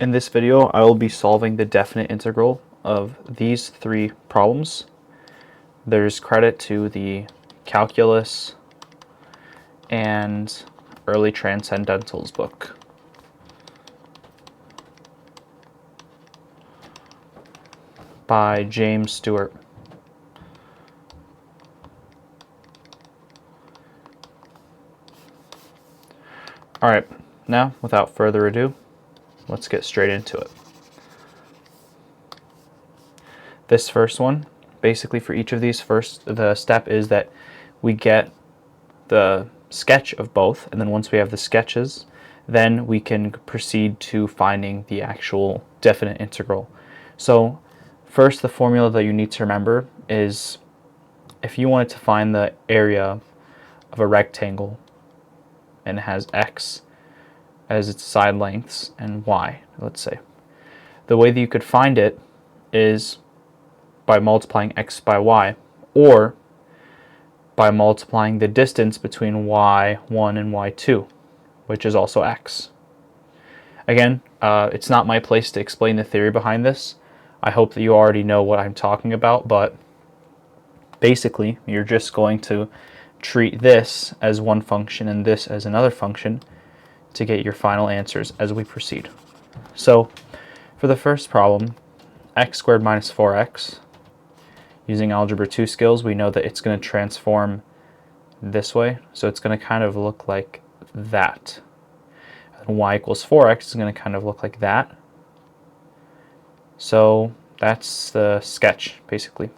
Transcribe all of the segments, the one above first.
In this video, I will be solving the definite integral of these three problems. There's credit to the calculus and early transcendentals book. By James Stewart. Alright, now without further ado, let's get straight into it. This first one, basically for each of these, first the step is that we get the sketch of both, and then once we have the sketches, then we can proceed to finding the actual definite integral. So first, the formula that you need to remember is if you wanted to find the area of a rectangle and it has x as its side lengths and y, let's say, the way that you could find it is by multiplying x by y, or by multiplying the distance between y1 and y2, which is also x. Again, it's not my place to explain the theory behind this. I hope that you already know what I'm talking about, but basically you're just going to treat this as one function and this as another function to get your final answers as we proceed. So for the first problem, x squared minus 4x, using algebra 2 skills, we know that it's going to transform this way, so it's going to kind of look like that. And y equals 4x is going to kind of look like that. So that's the sketch, basically.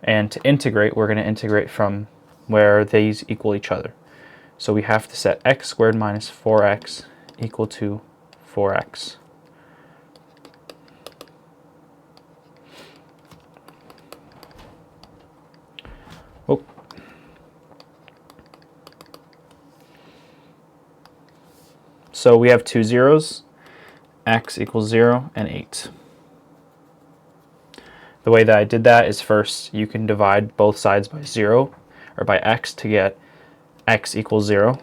And to integrate, we're going to integrate from where these equal each other. So we have to set x squared minus 4x equal to 4x. Oh. So we have two zeros, x equals 0 and 8. The way that I did that is first you can divide both sides by 0 or by x to get x equals 0,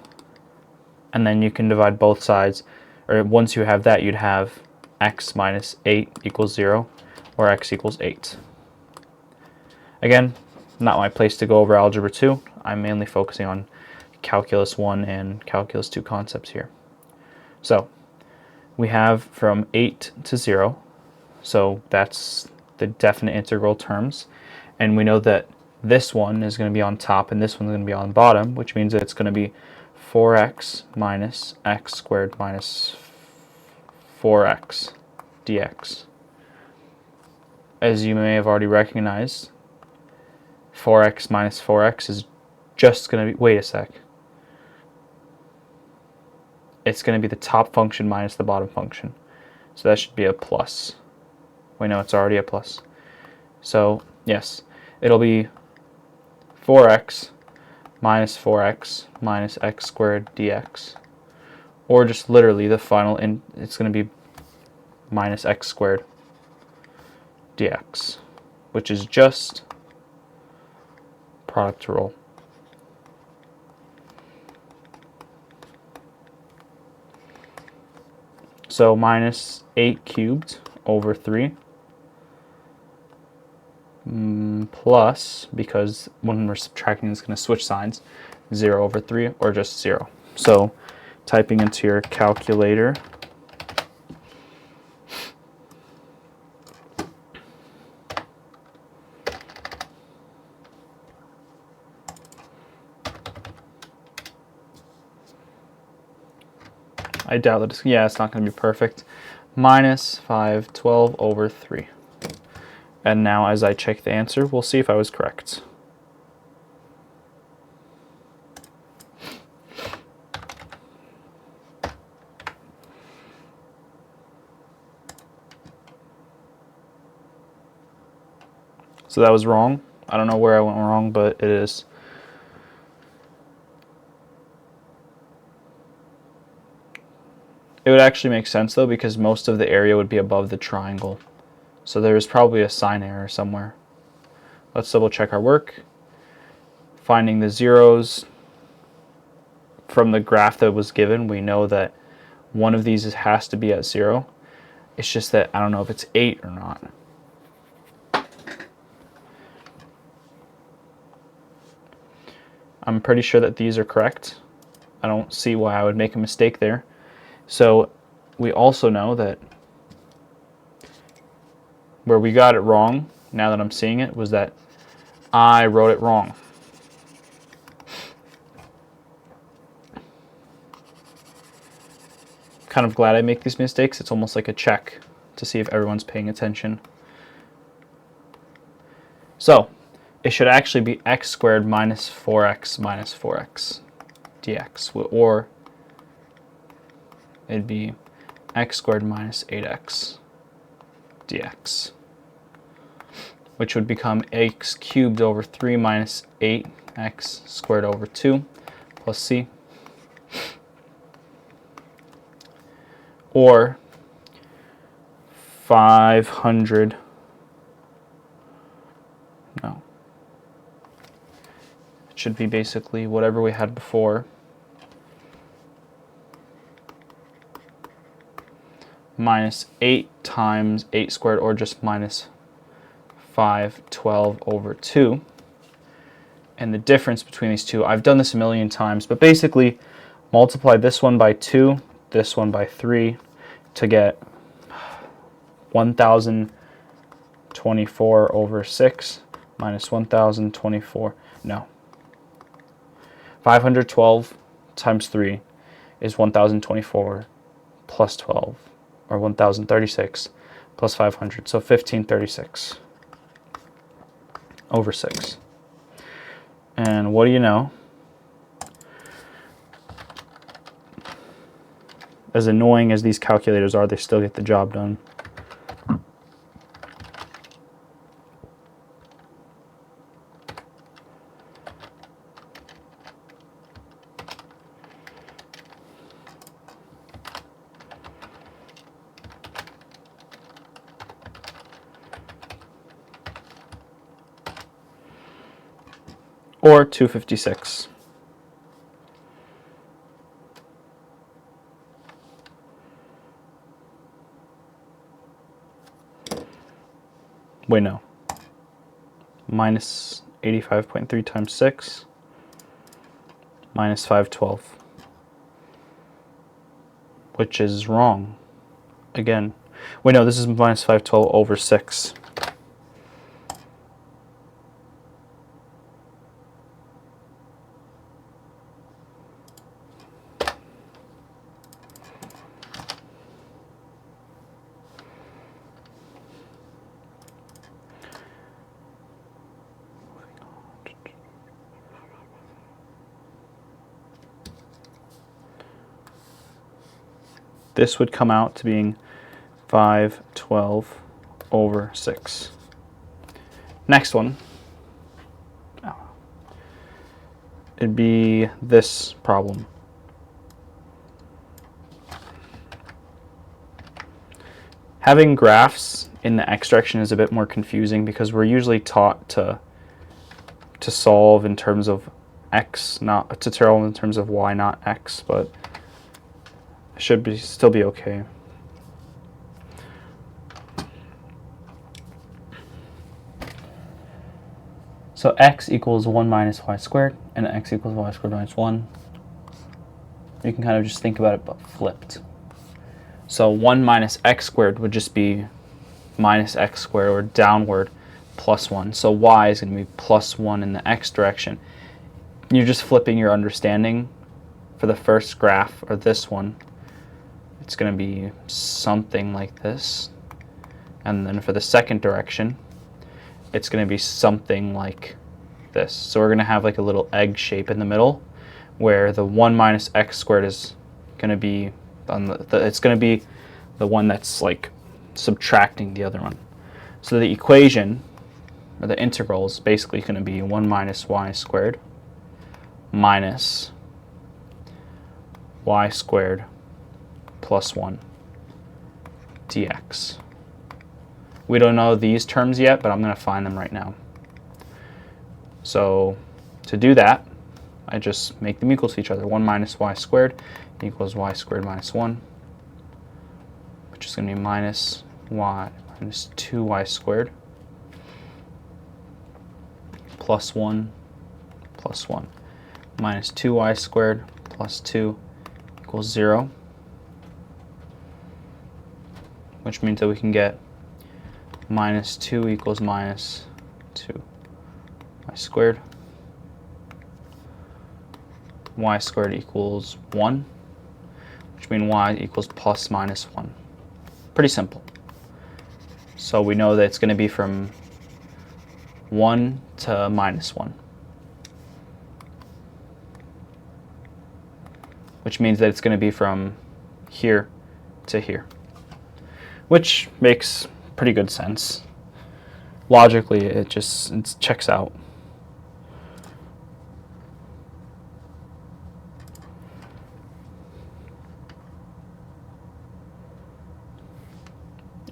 and then you can divide both sides, or once you have that you'd have x minus 8 equals 0 or x equals 8. Again, not my place to go over algebra 2. I'm mainly focusing on calculus 1 and calculus 2 concepts here. So we have from 8 to 0, so that's the definite integral terms, and we know that this one is going to be on top and this one's going to be on bottom, which means that it's going to be 4x minus x squared minus 4x dx. As you may have already recognized, 4x minus 4x is just going to be, wait a sec, it's going to be the top function minus the bottom function. So that should be a plus. Wait, no, it's already a plus. So yes, it'll be 4x minus x squared dx. Or just literally the final, it's going to be minus x squared dx, which is just product rule. So minus 8 cubed over 3 plus, because when we're subtracting it's going to switch signs, 0 over 3 or just 0. So typing into your calculator, I doubt that it's not going to be perfect, minus 512 over 3. And now as I check the answer, we'll see if I was correct. So that was wrong. I don't know where I went wrong, but it is. It would actually make sense though, because most of the area would be above the triangle. So there's probably a sign error somewhere. Let's double check our work. Finding the zeros from the graph that was given, we know that one of these has to be at 0. It's just that I don't know if it's 8 or not. I'm pretty sure that these are correct. I don't see why I would make a mistake there. So we also know that where we got it wrong, now that I'm seeing it, was that I wrote it wrong. Kind of glad I make these mistakes. It's almost like a check to see if everyone's paying attention. So it should actually be x squared minus 4x dx, or it'd be x squared minus 8x dx, which would become x cubed over 3 minus 8x squared over 2 plus c, or 500, no, it should be basically whatever we had before, minus 8 times 8 squared, or just minus 512 over 2. And the difference between these two, I've done this a million times, but basically multiply this one by 2, this one by 3 to get 1024 over 6 minus 1024, no. 512 times 3 is 1024 plus 12, or 1036 plus 500, so 1536 over 6. And what do you know? As annoying as these calculators are, they still get the job done. Or 256. Wait, no. Minus 85.3 times 6 minus 512, which is wrong. Again, wait, no, this is minus 512 over 6. This would come out to being 512 over 6. Next one. It'd be this problem. Having graphs in the x direction is a bit more confusing because we're usually taught to solve in terms of x, not to solve in terms of y, not x, but it should still be okay. So x equals 1 minus y squared, and x equals y squared minus 1. You can kind of just think about it, but flipped. So 1 minus x squared would just be minus x squared, or downward, plus 1. So y is going to be plus 1 in the x direction. You're just flipping your understanding. For the first graph, or this one, it's going to be something like this. And then for the second direction, it's going to be something like this. So we're going to have like a little egg shape in the middle, where the 1 minus x squared is going to be on it's going to be the one that's like subtracting the other one. So the equation, or the integral, is basically going to be 1 minus y squared minus y squared plus 1 dx. We don't know these terms yet, but I'm going to find them right now. So to do that, I just make them equal to each other. 1 minus y squared equals y squared minus 1. which is going to be minus y minus 2y squared plus 1 plus 1 minus 2y squared plus 2 equals 0, which means that we can get minus 2 equals minus 2y squared. Y squared equals 1, which means y equals plus minus 1. Pretty simple. So we know that it's going to be from 1 to minus 1, which means that it's going to be from here to here, which makes pretty good sense. Logically, it checks out.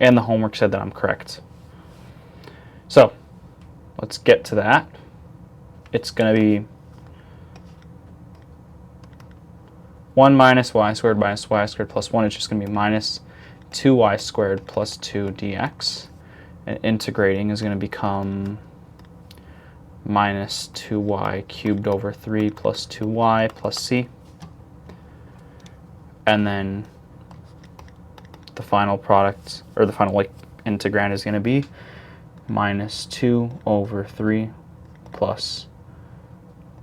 And the homework said that I'm correct. So let's get to that. It's going to be 1 minus y squared minus y squared plus 1 is just going to be minus 2y squared plus 2 dx. And integrating is going to become minus 2y cubed over 3 plus 2y plus c. And then the final product, or the final integrand, is going to be minus 2 over 3 plus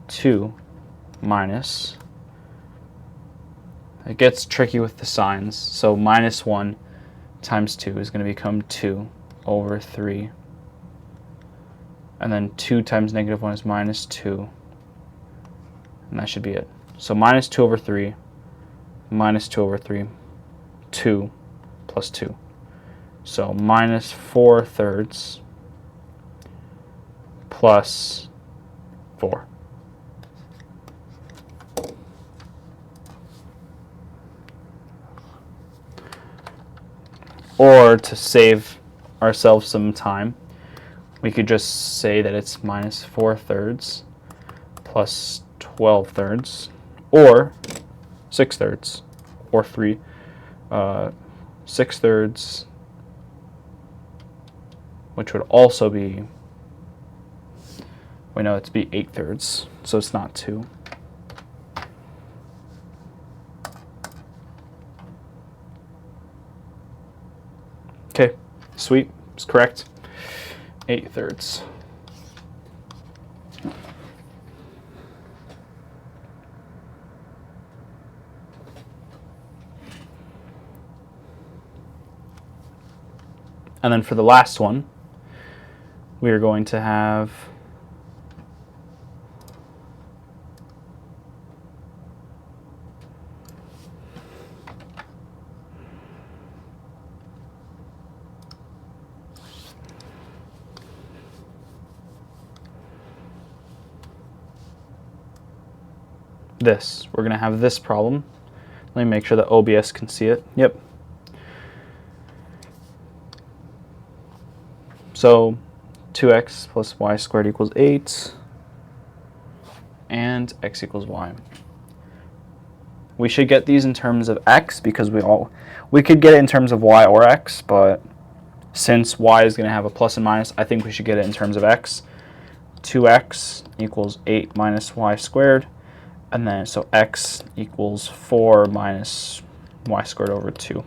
2 minus, it gets tricky with the signs, so minus 1 times 2 is going to become 2 over 3, and then 2 times negative 1 is minus 2, and that should be it. So minus 2 over 3, minus 2 over 3, 2 plus 2. So minus 4/3 plus 4. Or to save ourselves some time, we could just say that it's minus 4/3 plus 12/3, or 6/3, or 6/3, which would also be, we know it's be 8/3, so it's not 2. Okay, sweet, it's correct. 8/3. And then for the last one, we are going to have this. We're going to have this problem. Let me make sure that OBS can see it. Yep. So 2x plus y squared equals 8, and x equals y. We should get these in terms of x because we could get it in terms of y or x, but since y is going to have a plus and minus, I think we should get it in terms of x. 2x equals 8 minus y squared, and then so x equals 4 minus y squared over 2.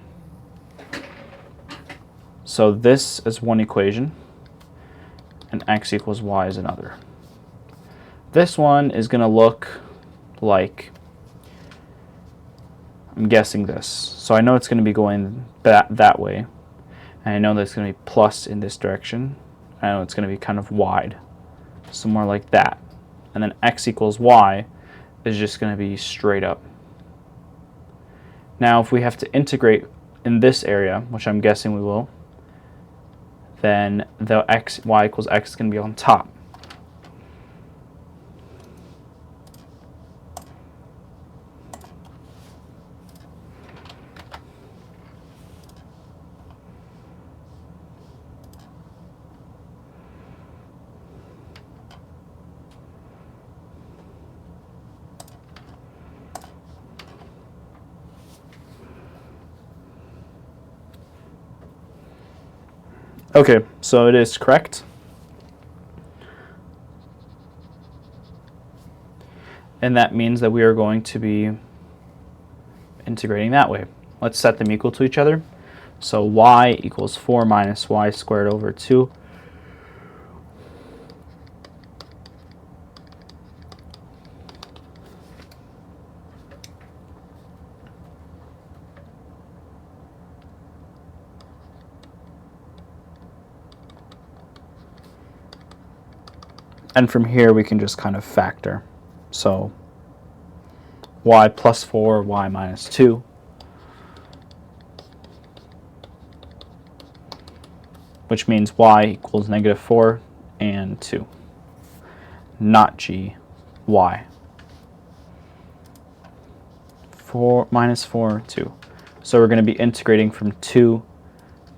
So this is one equation, and x equals y is another. This one is going to look like, I'm guessing this. So I know it's going to be going that way, and I know that it's going to be plus in this direction. I know it's going to be kind of wide, so more like that. And then x equals y is just going to be straight up. Now if we have to integrate in this area, which I'm guessing we will, then the y equals x is going to be on top. Okay, so it is correct. And that means that we are going to be integrating that way. Let's set them equal to each other. So y equals 4 minus y squared over 2. And from here we can just kind of factor. So y plus 4, y minus 2. Which means y equals negative 4 and 2. Not g, y. 4 minus 4, 2. So we're going to be integrating from 2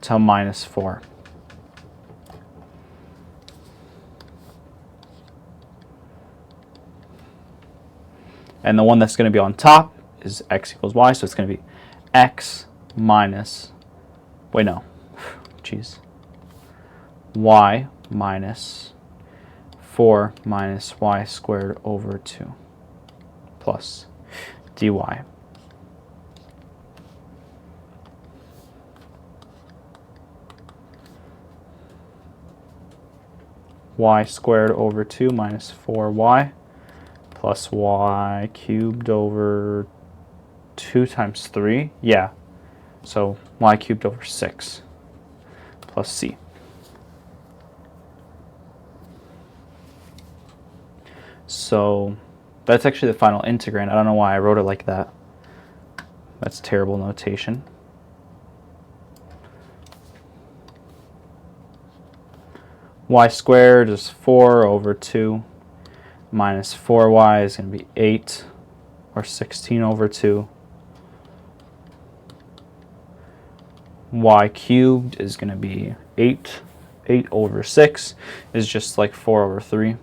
to minus 4. And the one that's going to be on top is x equals y, so it's going to be x minus, wait, no, jeez, y minus 4 minus y squared over 2 plus dy. Y squared over 2 minus 4y plus y cubed over 2 times 3. Yeah, so y cubed over 6 plus c. So that's actually the final integrand. I don't know why I wrote it like that. That's terrible notation. Y squared is 4 over 2 minus 4y is going to be 8, or 16 over 2. Y cubed is going to be 8. 8 over 6 is just like 4 over 3.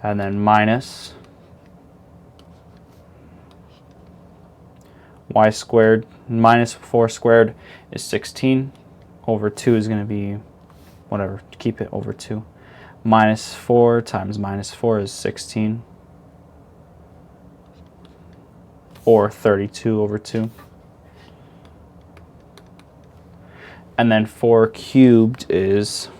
And then minus y squared minus 4 squared is 16. Over 2 is going to be whatever, keep it over 2. Minus 4 times minus 4 is 16, or 32 over 2. And then 4 cubed is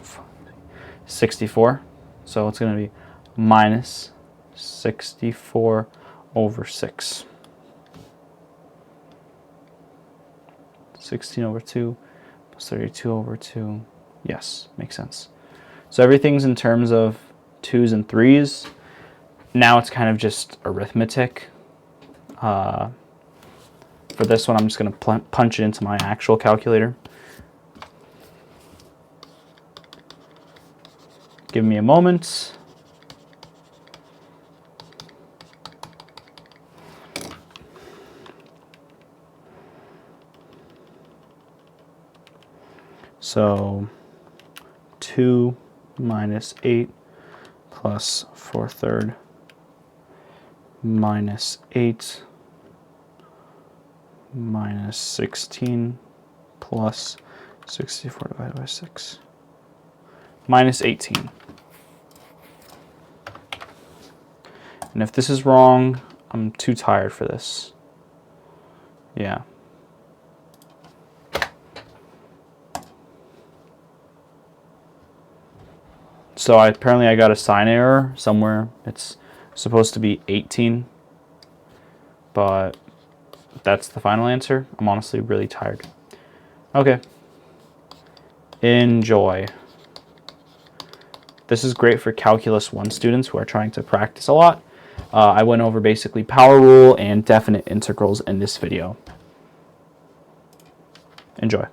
64, so it's going to be minus 64 over 6. 16 over 2 plus 32 over 2. Yes, makes sense. So everything's in terms of 2s and 3s. Now it's kind of just arithmetic. For this one, I'm just going to punch it into my actual calculator. Give me a moment. So 2 minus 8 plus 4/3 minus 8 minus 16 plus 64 divided by 6 minus 18. And if this is wrong, I'm too tired for this. Yeah. So apparently I got a sign error somewhere. It's supposed to be 18, but that's the final answer. I'm honestly really tired. Okay. Enjoy. This is great for Calculus 1 students who are trying to practice a lot. I went over basically power rule and definite integrals in this video. Enjoy.